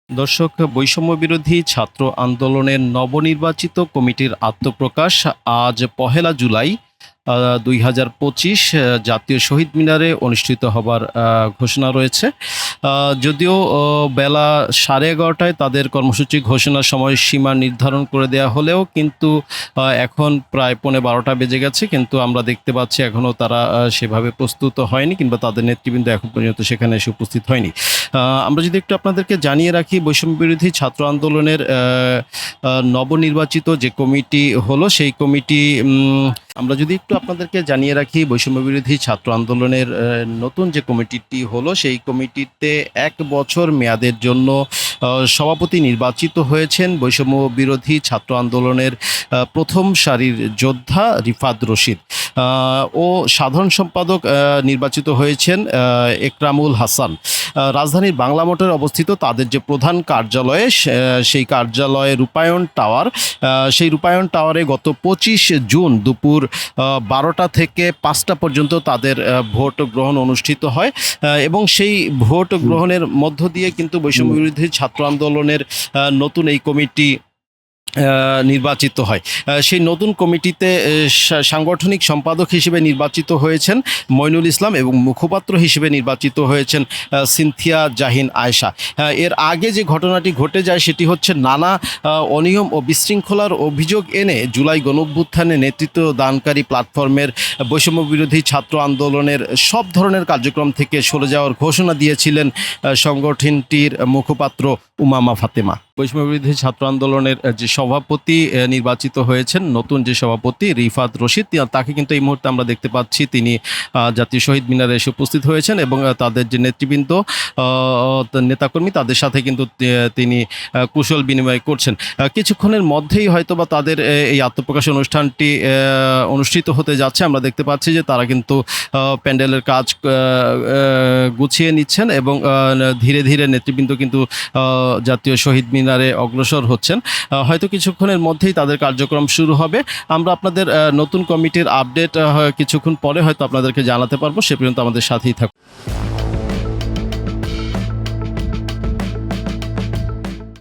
দর্শক, বৈষম্য বিরোধী ছাত্র আন্দোলনের নবনির্বাচিত কমিটির আত্মপ্রকাশ আজ পহেলা জুলাই ২০২৫ জাতীয় শহীদ মিনারে অনুষ্ঠিত হবার ঘোষণা রয়েছে। যদিও বেলা 11:30টায় তাদের কর্মসূচি ঘোষণার সময়সীমা নির্ধারণ করে দেওয়া হলেও কিন্তু এখন প্রায় 11:15 বেজে গেছে, কিন্তু আমরা দেখতে পাচ্ছি এখনও তারা সেভাবে প্রস্তুত হয়নি, কিংবা তাদের নেতৃবৃন্দ এখন পর্যন্ত সেখানে এসে উপস্থিত হয়নি। আমরা যদি একটু আপনাদেরকে জানিয়ে রাখি, বৈষম্য বিরোধী ছাত্র আন্দোলনের নবনির্বাচিত যে কমিটি হলো, সেই কমিটি আমরা যদি একটু আপনাদেরকে জানিয়ে রাখি, বৈষম্য বিরোধী ছাত্র আন্দোলনের নতুন যে কমিটিটি হলো, সেই কমিটিতে 1 বছর মেয়াদের জন্য সভাপতি নির্বাচিত হয়েছেন বৈষম্য বিরোধী ছাত্র আন্দোলনের প্রথম সারির যোদ্ধা রিফাত রশিদ, ও সাধারণ সম্পাদক নির্বাচিত হয়েছেন একরামুল হাসান। রাজধানীর বাংলা মোটরে অবস্থিত তাদের যে প্রধান কার্যালয়ে, সেই কার্যালয়ে রূপায়ণ টাওয়ার, সেই রূপায়ণ টাওয়ারে গত 25 জুন দুপুর 12টা থেকে 5টা পর্যন্ত তাদের ভোট গ্রহণ অনুষ্ঠিত হয়, এবং সেই ভোট গ্রহণের মধ্য দিয়ে কিন্তু বৈষম্য বিরোধী ছাত্র আন্দোলনের নতুন এই কমিটি নির্বাচিত হয়। সেই নতুন কমিটিতে সাংগঠনিক সম্পাদক হিসেবে নির্বাচিত হয়েছেন মইনুল ইসলাম, এবং মুখপাত্র হিসেবে নির্বাচিত হয়েছেন সিনথিয়া জাহিন আয়েশা। এর আগে যে ঘটনাটি ঘটে যায় সেটি হচ্ছে, নানা অনিয়ম ও বিশৃঙ্খলার অভিযোগ এনে জুলাই গণঅভ্যুত্থানে নেতৃত্ব দানকারী প্ল্যাটফর্মের বৈষম্য বিরোধী ছাত্র আন্দোলনের সব ধরনের কার্যক্রম থেকে সরে যাওয়ার ঘোষণা দিয়েছিলেন সংগঠনটির মুখপাত্র উমামা ফাতেমা। বৈষম্য বিরোধী ছাত্র আন্দোলনের যে সভাপতি নির্বাচিত হয়েছেন, নতুন যে সভাপতি রিফাত রশিদ, তাকে কিন্তু এই মুহূর্তে আমরা দেখতে পাচ্ছি তিনি জাতীয় শহীদ মিনারে এসে উপস্থিত হয়েছেন, এবং তাদের যে নেতৃবৃন্দ, নেতাকর্মী, তাদের সাথে কিন্তু তিনি কুশল বিনিময় করছেন। কিছুক্ষণের মধ্যেই হয়তোবা তাদের এই আত্মপ্রকাশ অনুষ্ঠানটি অনুষ্ঠিত হতে যাচ্ছে। আমরা দেখতে পাচ্ছি যে তারা কিন্তু প্যান্ডেলের কাজ গুছিয়ে নিচ্ছেন, এবং ধীরে ধীরে নেতৃবৃন্দ কিন্তু জাতীয় শহীদ মিনারে অগ্রসর হচ্ছেন। হয়তো কিছুক্ষণের মধ্যেই তাদের কার্যক্রম শুরু হবে। আমরা আপনাদের নতুন কমিটির আপডেট কিছুক্ষণ পরে হয়তো আপনাদেরকে জানাতে পারবো। সে পর্যন্ত আমাদের সাথেই থাকুন।